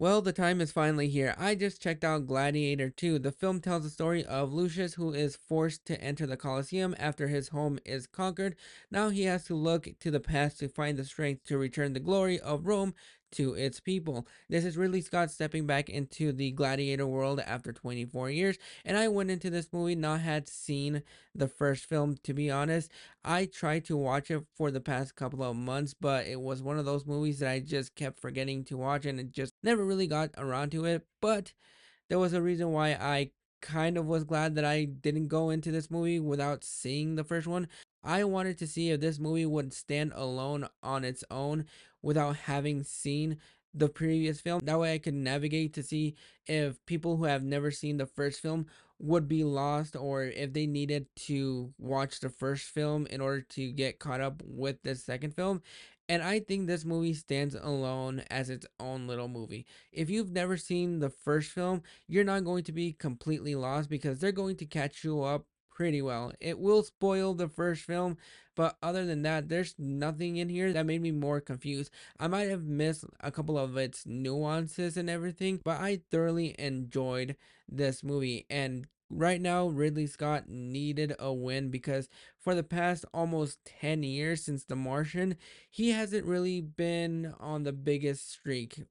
Well, the time is finally here. I just checked out Gladiator 2. The film tells the story of Lucius, who is forced to enter the colosseum after his home is conquered. Now he has to look to the past to find the strength to return the glory of Rome to its people. This is Ridley Scott stepping back into the gladiator world after 24 years, and I went into this movie not had seen the first film, to be honest. I tried to watch it for the past couple of months, but it was one of those movies that I just kept forgetting to watch and it just never really got around to it. But there was a reason why I kind of was glad that I didn't go into this movie without seeing the first one. I wanted to see if this movie would stand alone on its own without having seen the previous film. That way I could navigate to see if people who have never seen the first film would be lost or if they needed to watch the first film in order to get caught up with the second film. And I think this movie stands alone as its own little movie. If you've never seen the first film, you're not going to be completely lost because they're going to catch you up pretty well. It will spoil the first film, but other than that, there's nothing in here that made me more confused. I might have missed a couple of its nuances and everything, but I thoroughly enjoyed this movie. And right now, Ridley Scott needed a win because for the past almost 10 years since The Martian, he hasn't really been on the biggest streak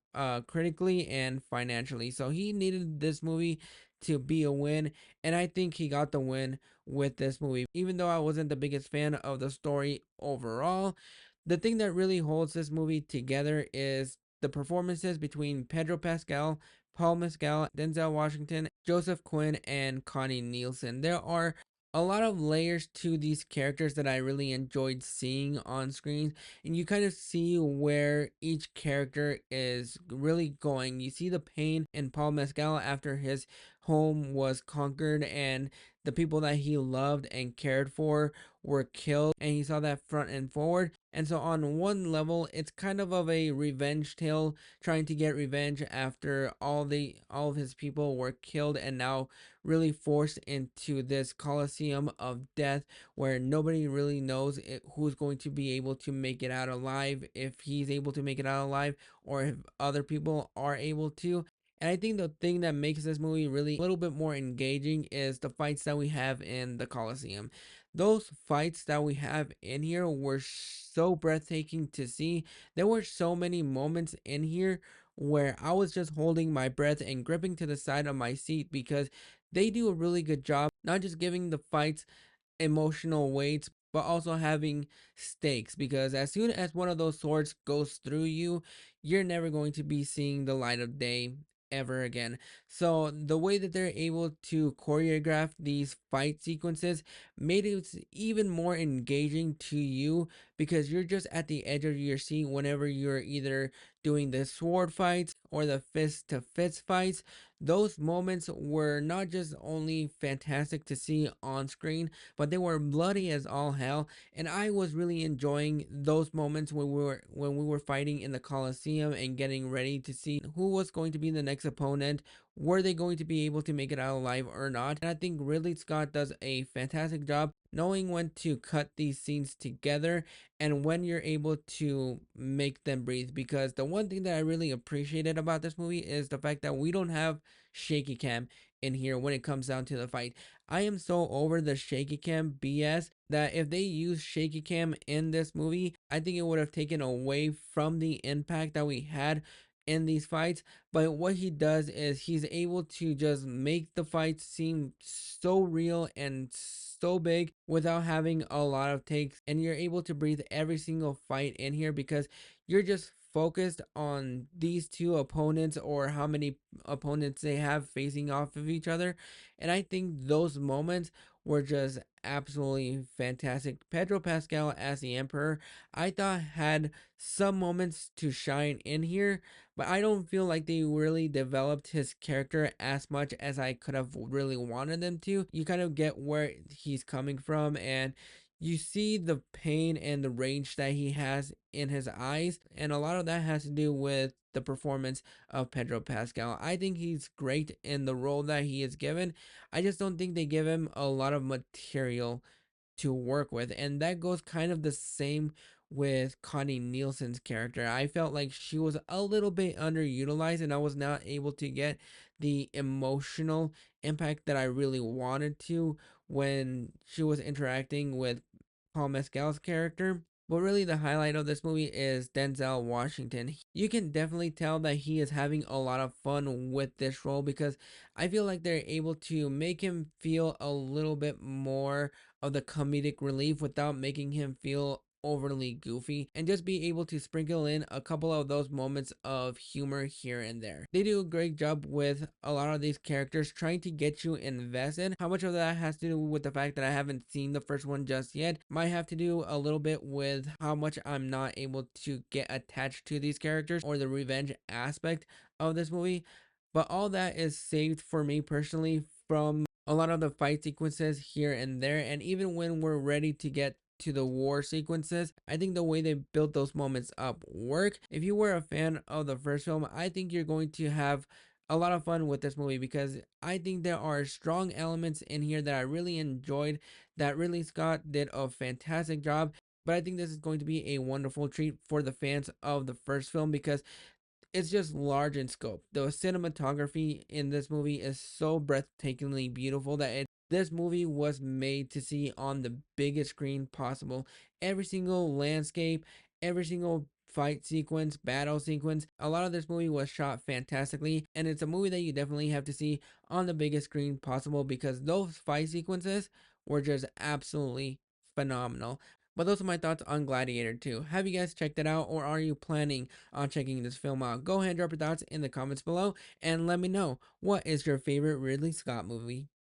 critically and financially. So he needed this movie to be a win, and I think he got the win with this movie. Even though I wasn't the biggest fan of the story overall, the thing that really holds this movie together is the performances between Pedro Pascal, Paul Mescal, Denzel Washington, Joseph Quinn, and Connie Nielsen. There are a lot of layers to these characters that I really enjoyed seeing on screen, and you kind of see where each character is really going. You see the pain in Paul Mescal after his home was conquered and the people that he loved and cared for were killed, and he saw that front and forward. And so on one level, it's kind of a revenge tale, trying to get revenge after all of his people were killed and now really forced into this colosseum of death where nobody really knows who's going to be able to make it out alive, if he's able to make it out alive, or if other people are able to. And I think the thing that makes this movie really a little bit more engaging is the fights that we have in the Colosseum. Those fights that we have in here were so breathtaking to see. There were so many moments in here where I was just holding my breath and gripping to the side of my seat because they do a really good job not just giving the fights emotional weights, but also having stakes. Because as soon as one of those swords goes through you, you're never going to be seeing the light of day ever again. So the way that they're able to choreograph these fight sequences made it even more engaging to you because you're just at the edge of your seat whenever you're either doing the sword fights or the fist to fist fights. Those moments were not just only fantastic to see on screen, but they were bloody as all hell. And I was really enjoying those moments when we were fighting in the Coliseum and getting ready to see who was going to be the next opponent. Were they going to be able to make it out alive or not? And I think Ridley Scott does a fantastic job knowing when to cut these scenes together and when you're able to make them breathe. Because the one thing that I really appreciated about this movie is the fact that we don't have shaky cam in here when it comes down to the fight. I am so over the shaky cam BS that if they use shaky cam in this movie, I think it would have taken away from the impact that we had in these fights. But what he does is he's able to just make the fights seem so real and so big without having a lot of takes, and you're able to breathe every single fight in here because you're just focused on these two opponents or how many opponents they have facing off of each other. And I think those moments were just absolutely fantastic. Pedro Pascal as the Emperor, I thought had some moments to shine in here, but I don't feel like they really developed his character as much as I could have really wanted them to. You kind of get where he's coming from, and you see the pain and the rage that he has in his eyes, and a lot of that has to do with the performance of Pedro Pascal. I think he's great in the role that he is given. I just don't think they give him a lot of material to work with. And that goes kind of the same with Connie Nielsen's character. I felt like she was a little bit underutilized, and I was not able to get the emotional impact that I really wanted to when she was interacting with Paul Mescal's character. But really, the highlight of this movie is Denzel Washington. You can definitely tell that he is having a lot of fun with this role because I feel like they're able to make him feel a little bit more of the comedic relief without making him feel overly goofy, and just be able to sprinkle in a couple of those moments of humor here and there. They do a great job with a lot of these characters trying to get you invested. How much of that has to do with the fact that I haven't seen the first one just yet might have to do a little bit with how much I'm not able to get attached to these characters or the revenge aspect of this movie. But all that is saved for me personally from a lot of the fight sequences here and there. And even when we're ready to get to the war sequences, I think the way they built those moments up work. If you were a fan of the first film, I think you're going to have a lot of fun with this movie because I think there are strong elements in here that I really enjoyed, that Ridley Scott did a fantastic job. But I think this is going to be a wonderful treat for the fans of the first film because it's just large in scope. The cinematography in this movie is so breathtakingly beautiful that this movie was made to see on the biggest screen possible. Every single landscape, every single fight sequence, battle sequence, a lot of this movie was shot fantastically, and it's a movie that you definitely have to see on the biggest screen possible because those fight sequences were just absolutely phenomenal. But those are my thoughts on Gladiator 2. Have you guys checked it out, or are you planning on checking this film out? Go ahead and drop your thoughts in the comments below and let me know, what is your favorite Ridley Scott movie?